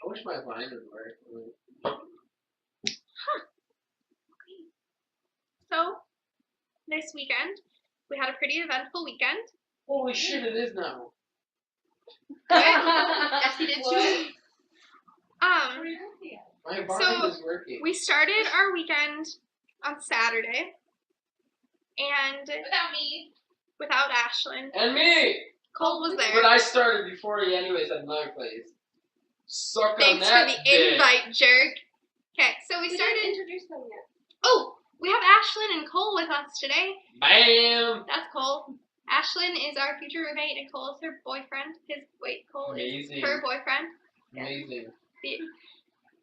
I wish my line would work. Okay. So, this weekend, we had a pretty eventful weekend. Holy shit, it is now. Yes, he did too. My bar is working. We started our weekend on Saturday, and without Ashlyn. And me! Cole was there. But I started before he anyways at another place. Suck Thanks on that for the invite, jerk. Okay, so we started. Introduce them yet. Oh, we have Ashlyn and Cole with us today. Bam! That's Cole. Ashlyn is our future roommate, and Cole is her boyfriend. Cole Amazing. is her boyfriend. Amazing. Yeah.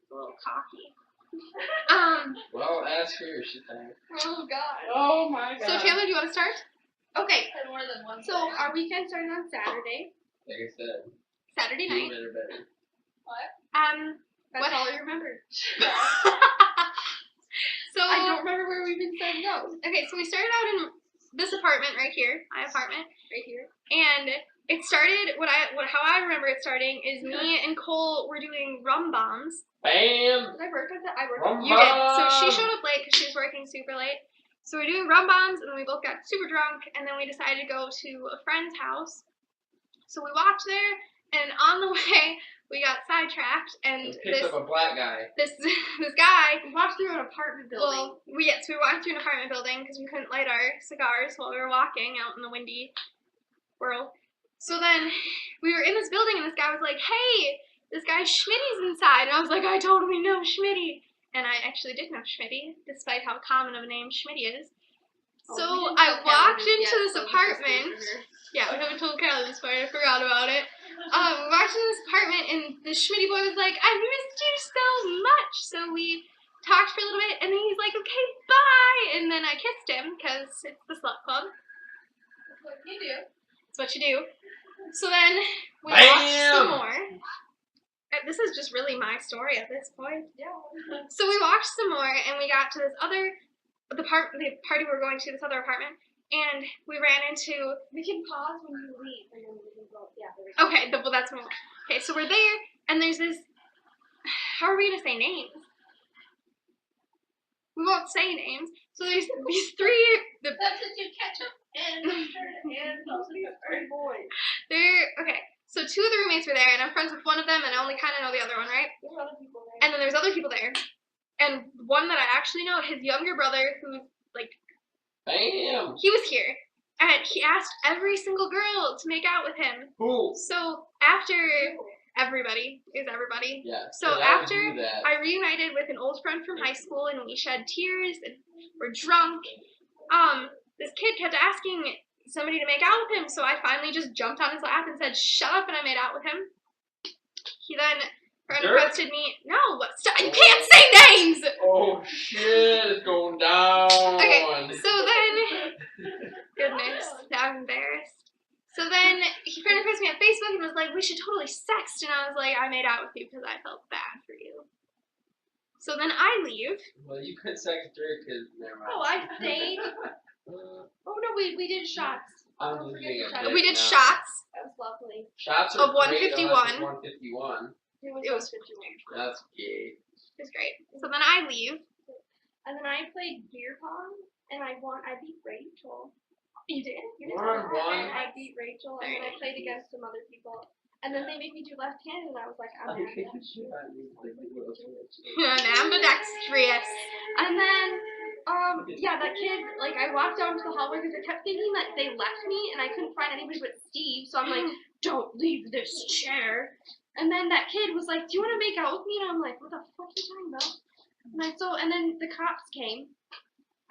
A little cocky. Well, ask her. She thinks. Oh God. Oh my So Taylor, do you want to start? Okay. More than one. So our weekend started on Saturday. Like I said. Saturday night. Are better. That's What? all I remember. So I don't remember where we even said no. Okay, so we started out in this apartment right here, my apartment, Right here. and it started. How I remember it starting is me and Cole were doing rum bombs. Bam! Did I work with it? I worked Rum with You it. did. So she showed up late because she was working super late. So we're doing rum bombs, and then we both got super drunk, and then we decided to go to a friend's house. So we walked there, and on the way we got sidetracked, and Picked up a black guy. this guy. We walked through an apartment building. Well, we walked through an apartment building because we couldn't light our cigars while we were walking out in the windy world. So then we were in this building, and this guy was like, "Hey, this guy Schmitty's inside," and I was like, "I totally know Schmitty." And I actually did know Schmitty, despite how common of a name Schmitty is. So I walked into this apartment. Yeah, we haven't told Callie this part. I forgot about it. We walked into this apartment, and the Schmitty boy was like, "I've missed you so much." So we talked for a little bit, and then he's like, "Okay, bye." And then I kissed him because it's the slut club. That's what you do. That's what you do. So then we watched some more. This is just really my story at this point. Yeah. So we watched some more, and we got to the party we were going to, this other apartment, and we ran into. We can pause when you leave, and then we can go. Yeah. Okay, well that's when. Okay, so we're there, and there's this. How are we gonna say names? We won't say names. So there's these three. Substitute ketchup and mustard and substitute boys. They're okay. So two of the roommates were there, and I'm friends with one of them, and I only kind of know the other one, right? There's other people there. And then there's other people there, and one that I actually know, his younger brother, who's like, Bam! he was here, and he asked every single girl to make out with him. Who? So after everybody is everybody. Yeah. So after I reunited with an old friend from high school, and we shed tears and were drunk. This kid kept asking somebody to make out with him, so I finally just jumped on his lap and said, "Shut up," and I made out with him. He then requested me. No, stop, you can't say names. Oh shit, it's going down. Okay, so then, goodness, now I'm embarrassed. So then he friend requested me on Facebook and was like, "We should totally sext," and I was like, "I made out with you because I felt bad for you." So then I leave. Well, you could sex Dirk because never mind. Oh, I stayed. Oh no, we did shots. I'm Don't just forget being the a shots. dick We did now. shots. That was lovely. Shots are Of great unless 151. it's 151. It was 51. That's gay. It was great. So then I leave. And then I played beer pong, and I beat Rachel. You did? You did. Won. And I beat Rachel, and then I played against some other people. And then they made me do left-handed, and I was like, I'm Ambidextrous. And then, yeah, that kid, like, I walked down to the hallway because I kept thinking that they left me, and I couldn't find anybody but Steve, so I'm like, "Don't leave this chair." And then that kid was like, "Do you want to make out with me?" And I'm like, "What the fuck are you talking about?" And then the cops came.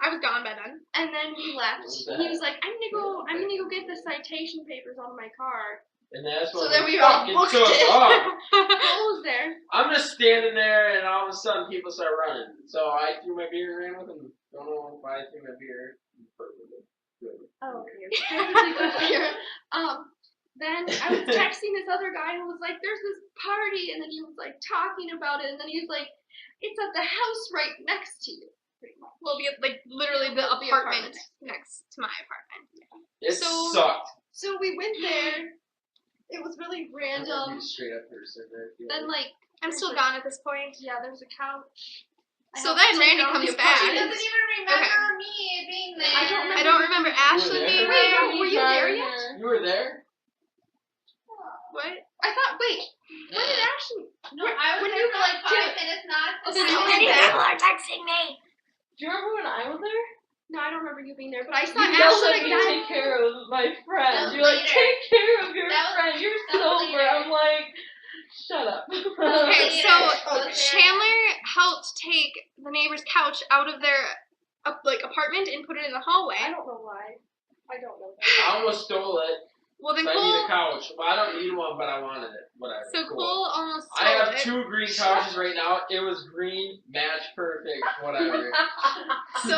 I was gone by then. And then he left. And he was like, I'm gonna go get the citation papers on my car. And that's what So then we fucking all booked took it. off. Cole was there. I'm just standing there, and all of a sudden people start running. So I threw my beer and ran with them. Don't know if I threw my beer. Oh, then I was texting this other guy who was like, "There's this party," and then he was like talking about it, and then he was like, "It's at the house right next to you." Pretty much. Well, like literally the apartment next to my apartment. It So- sucked. So we went there, It was really I'm random. straight up person. I feel Then like. like I'm still gone at this point. yeah, there was a couch. I So helped then take Randy down comes the back. She apartment. doesn't even remember me being there. I don't remember. I don't remember Ashley there? being Wait, there. no, were you there yet? You were there? What? I thought. Wait, when did Ashley? No, I was when there you for like got 5 minutes, not Okay, So you were many there? people are texting me. Do you remember when I was there? No, I don't remember you being there, but I saw You yelled Ashley at me to again. take care of my friend. That was You're like, later. take care of your That was- friend. You're that was sober. later. I'm like, shut up. Okay, Later. so Okay. Chandler helped take the neighbor's couch out of their apartment and put it in the hallway. I don't know why. I don't know. I almost stole it. Well, then So I need a Cole. couch. Well, I don't need one, but I wanted it. Whatever. So Cool. Cole almost I stole have it. 2 green couches right now. It was green, match perfect, whatever. So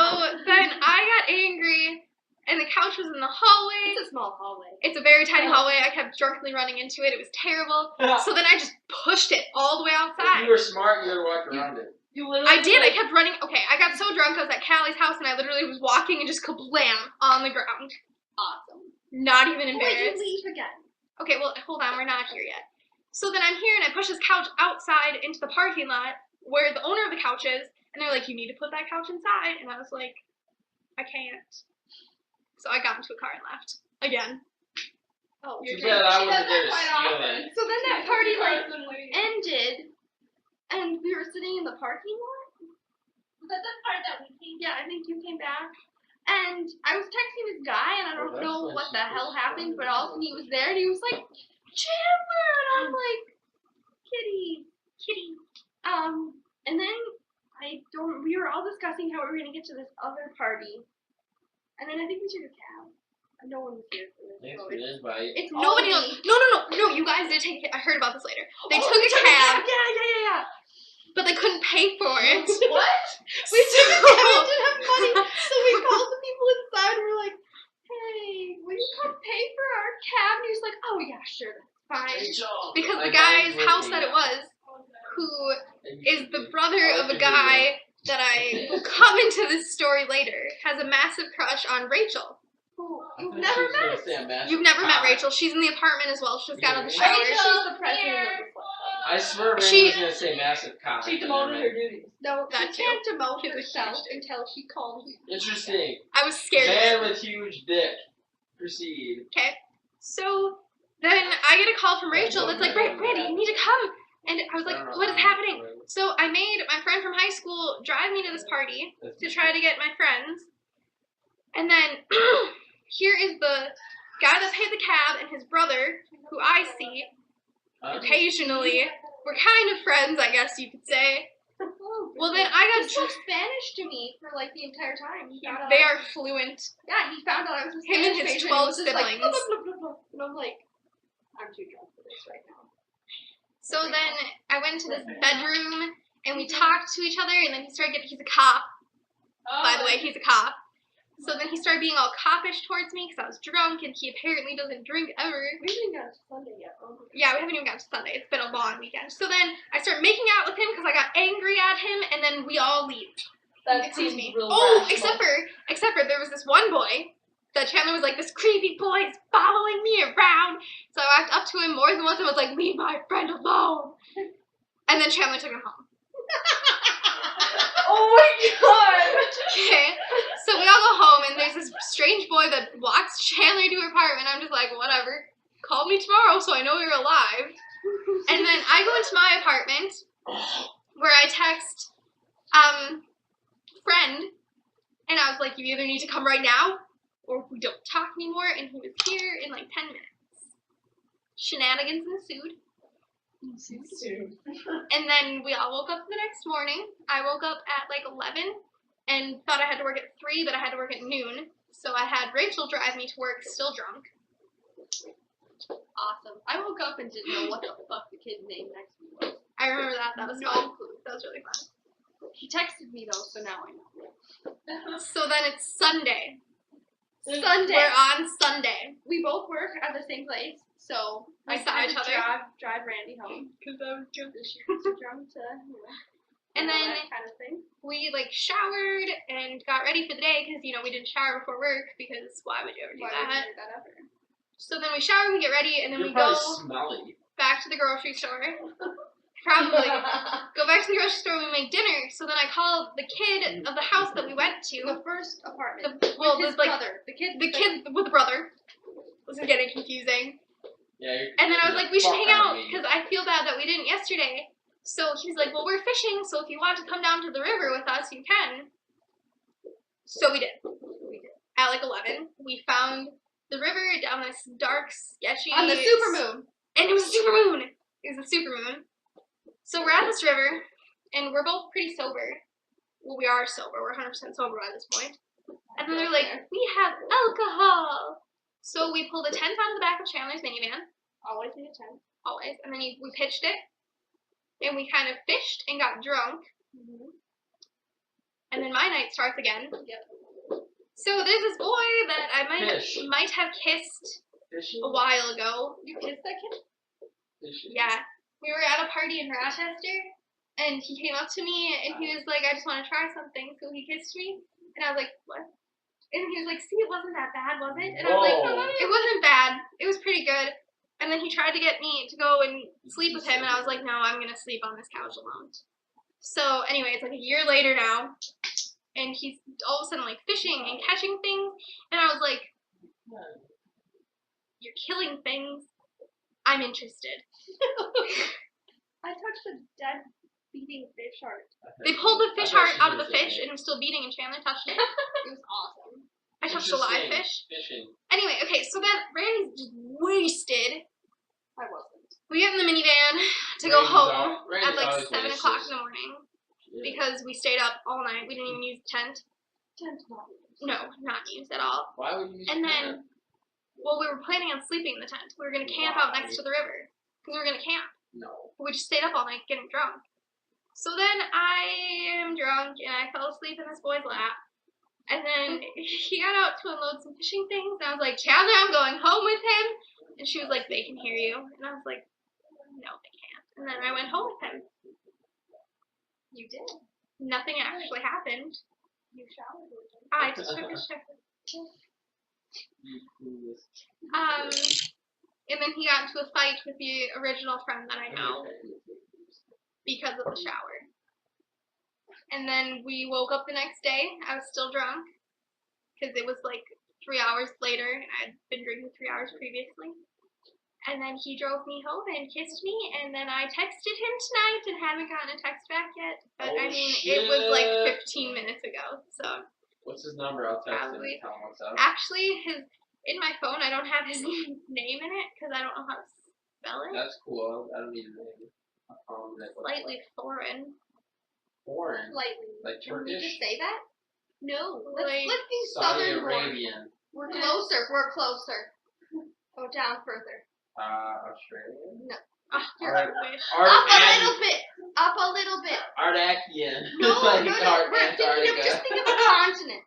then I got angry, and the couch was in the hallway. It's a small hallway. It's a very tiny hallway. I kept drunkenly running into it. It was terrible. So then I just pushed it all the way If outside. you were smart, you would have walked around it. You literally. I did. I kept running. Okay, I got so drunk. I was at Callie's house, and I literally was walking and just kablam on the ground. Awesome. Not even Wait, you embarrassed. leave again. Okay, well, hold on. We're not here yet. So then I'm here, and I push this couch outside into the parking lot where the owner of the couch is, and they're like, "You need to put that couch inside." And I was like, "I can't." So I got into a car and left again. Oh, Too bad I wasn't there to quite steal often. it. So then that party like And ended, and we were sitting in the parking lot. was that the part that we came? Yeah, I think you came back. And I was texting this guy, and I don't that's know when what she the hell first happened, but started. all of a sudden he was there, and he was like, Chandler! And I'm like, Kitty. And then we were all discussing how we were going to get to this other party. And then I think we took a cab. And no one was here for this. Thanks So for the invite. it's Nobody all else. me. No. You guys did take it. I heard about this later. They Oh, took we a cab, Yeah. but they couldn't pay for it. What? We took a So- cab, we didn't have money, so we called the people inside and we're like, hey, will you come pay for our cab? And he was like, oh yeah, sure, that's fine. Because My the guy's mind's house working that it now. was, who And is you- the brother I of a like to hear guy that I will come into this story later, has a massive crush on Rachel. Who I you've thought never she was gonna met. say a massive You've never met cock. Rachel. She's in the apartment as well. She just got out of the Yeah. shower. She's the president of the club. I swear Randy She- was gonna say massive cock. She demoted her duties. No, That she too. can't demote She's a herself huge until she calls you. Interesting. I was scared. Man with huge dick. Proceed. Okay. So then I get a call from Rachel that's like, Randy, you need to come. And I was like, what is happening? So I made my friend from high school drive me to this party to try to get my friends. And then here is the guy that paid the cab and his brother, who I see occasionally. We're kind of friends, I guess you could say. Well, then I He got. spoke Spanish to me for like the entire time. He found out They I are was- fluent. Yeah, he found out I was a Him and Spanish his major, 12 and he was just like, siblings. blah, blah, blah, blah, blah. And I'm like, I'm too drunk for this right now. So then I went to this bedroom and we talked to each other, and then he started getting. He's a cop, by the way. He's a cop. So then he started being all coppish towards me because I was drunk, and he apparently doesn't drink ever. We haven't even got to Sunday yet. Oh my God. Yeah, we haven't even gotten to Sunday. It's been a long weekend. So then I started making out with him because I got angry at him, and then we all leave. That Excuse seems me. real Oh, rational. except for there was this one boy that Chandler was like, this creepy boy is following me around. So I walked up to him more than once and was like, leave my friend alone. And then Chandler took him home. Oh my god! Okay, so we all go home, and there's this strange boy that walks Chandler to her apartment. I'm just like, whatever. Call me tomorrow so I know you're alive. And then I go into my apartment where I text friend, and I was like, you either need to come right now or we don't talk anymore. And he was here in like 10 minutes. Shenanigans ensued. And then we all woke up the next morning. I woke up at like 11 and thought I had to work at 3, but I had to work at noon. So I had Rachel drive me to work still drunk. Awesome. I woke up and didn't know what the fuck the kid's name next to me was. I remember that. That was No fun. clue. That was really fun. He texted me though, so now I know. So then it's Sunday. Sunday. We're on Sunday. We both work at the same place, so We I saw had each to other. drive Randy home Because I was drunk. because she was too drunk to, And know, then that kind of thing. we like showered and got ready for the day because, you know, we didn't shower before work because why would you ever do Why would that? you do that ever? So then we shower, we get ready, and then You're we go probably smelly. back to the grocery store. Probably. Go back to the grocery store, we make dinner. So then I call the kid of the house that we went to. The first apartment. Well, With his the, like, brother. The kid. the kid with the brother. This is getting confusing. Yeah. You're And then I was like, we should fuck hang out out of me. because I feel bad that we didn't yesterday. So he was like, well, we're fishing, so if you want to come down to the river with us, you can. So we did. At like 11, we found the river down this dark, sketchy... On the supermoon. And it was a supermoon. It was a supermoon. So we're at this river, and we're both pretty sober. Well, we are sober. We're 100% sober by this point. And then they're like, we have alcohol. So we pulled a tent out of the back of Chandler's minivan. Always need a tent. Always. And then we pitched it. And we kind of fished and got drunk. And then my night starts again. Yep. So there's this boy that I Fish. might have kissed Fishing? a while ago. You kissed that kid? Fishing. Yeah. We were at a party in Rochester, and he came up to me, and he was like, I just want to try something. So he kissed me, and I was like, what? And he was like, see, it wasn't that bad, was it? And I was like, Whoa. it wasn't bad. It was pretty good. And then he tried to get me to go and sleep with him, and I was like, no, I'm going to sleep on this couch alone. So anyway, it's like a year later now, and he's all of a sudden like fishing and catching things, and I was like, you're killing things. I'm interested. I touched a dead beating fish heart. They pulled the fish heart out of the fish, and it was still beating, and Chandler touched it. It was awesome. I touched a live fish. Fishing. Anyway, okay, so then Randy's just wasted. I wasn't. We get in the minivan to go Randy's home Randy's at like always 7 wasted. o'clock in the morning Yeah. because we stayed up all night. We didn't even use the tent. Tent not used. No, not used at all. Why would you use And that? then, well, we were planning on sleeping in the tent. We were going to camp out next to the river because we were going to camp. No. We just stayed up all night getting drunk. So then I am drunk and I fell asleep in this boy's lap. And then he got out to unload some fishing things. And I was like, Chandler, I'm going home with him. And she was like, they can hear you. And I was like, no, they can't. And then I went home with him. You did. Nothing actually happened. You showered with him. I just took a shower. You clueless. And then he got into a fight with the original friend that I know because of the shower. And then we woke up the next day. I was still drunk because it was like 3 hours later, and I had been drinking 3 hours previously. And then he drove me home and kissed me, and then I texted him tonight and haven't gotten a text back yet. But Oh, I mean, it was like shit. 15 minutes ago. So What's his number? I'll text him Probably. and tell him what's up. actually, in my phone, I don't have his name in it because I don't know how to spell it. That's cool. I don't need a name. I'll call him that. Slightly foreign. Foreign. Slightly. Like Can we Turkish? just say that? No. Like Let's be Saudi southern born. Arabian. We're closer. We're closer. Go down further. Australian. I Alright. wish. Up a little bit. Up a little bit. Ardakian. No, Like no, no. Art- We're thinking of, Antarctica. just think of a continent.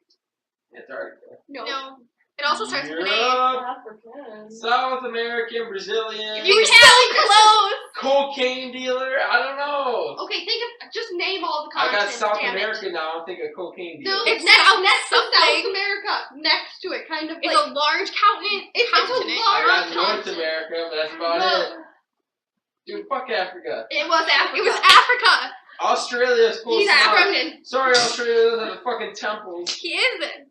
Antarctica. No. No. It also starts with an A. Europe, African. South American, Brazilian, You were so close! cocaine dealer. I don't know. Okay, think of, just name all the I got continents. South damn America It. now. I'm thinking cocaine No, dealer. It's next South to South something. America. Next to it, kind of It's like. a large continent. It's a continent. I got large North continent. America, but that's about No. it. Dude, fuck Africa. It was Africa. It was Africa. Australia's close He's enough. African. Sorry, Australia doesn't have a fucking temple. He isn't.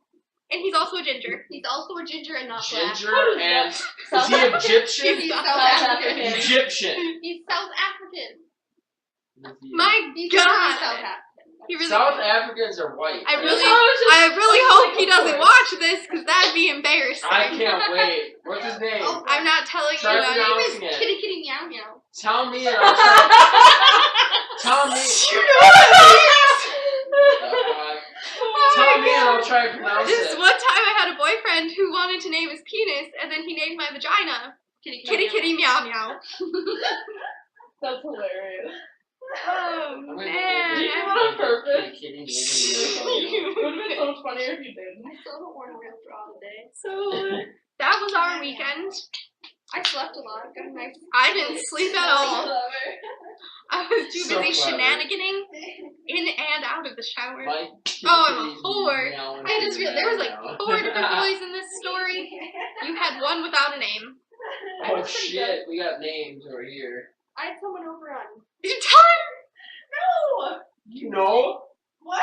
And he's also a ginger. He's also a ginger and not black. Ginger How does and that- is South he Egyptian? He's South South African. African. Egyptian. He's South African. My He's definitely South God. African. He really. South Africans are white. I really, I I really hope he doesn't watch this because that'd be embarrassing. I can't wait. What's his name? Oh, I'm not telling you Try that. His name is pronouncing it. Kitty Kitty Meow Meow. Tell me and I'll try. Tell me. You know what Tell me and I'll try to pronounce This it. one time I had a boyfriend who wanted to name his penis, and then he named my vagina Kitty Kitty Kitty Meow Meow. That's hilarious. Oh I'm gonna man. Did you do it on purpose? Kitty, It would have been so much funnier if you didn't. I still haven't worn a real bra today. So that was our weekend. I slept a lot. Got a nice. I didn't sleep at all. I was too So busy clever. shenaniganing in and out of the shower. My Oh, I'm a kitty's whore. meowing I just pretty realized there was bad like now. 4 different boys in this story. You had one without a name. Oh That's pretty shit, we got names over here. I had someone over on Did you tell him? No. You know? What?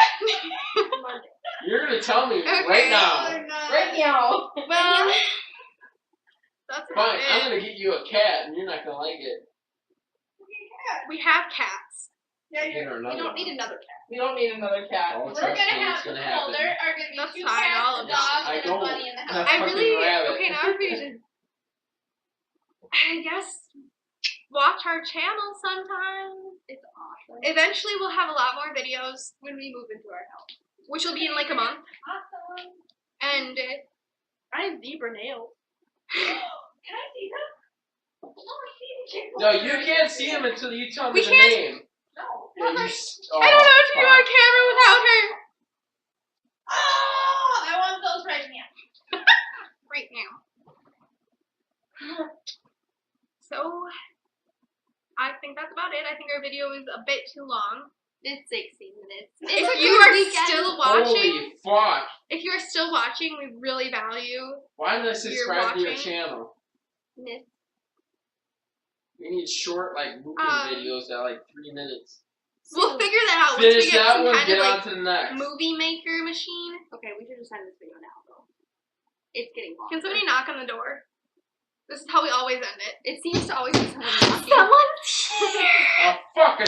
Monday. You're gonna tell me Okay. right now. Right now. Well, that's about Fine, I'm it. gonna get you a cat and you're not gonna like it. We have cats. Yeah, Get her We another don't one. need another cat. We don't need another cat. Oh, We're trust gonna me, have it's gonna well, happen. there are gonna be That's 2 fine, cats, all a of dog, I and a don't. bunny in the A house. I fucking really rabbit. okay. Now we should, I guess, watch our channel sometime. It's awesome. Eventually, we'll have a lot more videos, When we move into our house. which will be in like a month. Awesome. And I have zebra nails. Can I see them? No, I see them. No, you can't see him until you tell me We the can't- name. No. Yeah, you I don't know what to do on camera without her Oh, I want those right now. right now. So, I think that's about it. I think our video is a bit too long. It's 16 minutes. If you are still watching, Holy fuck. if you are still watching, we really value. Why did I subscribe to your watching. channel? Miss. We need short, like, movie Um, videos at like 3 minutes. We'll figure that out once we Finish get that some one, kind get of on like to the next. movie maker machine. Okay, we should just end this video now, though. It's getting long. Can somebody knock on the door? This is how we always end it. It seems to always be someone knocking. Someone's here. Oh, fuck, I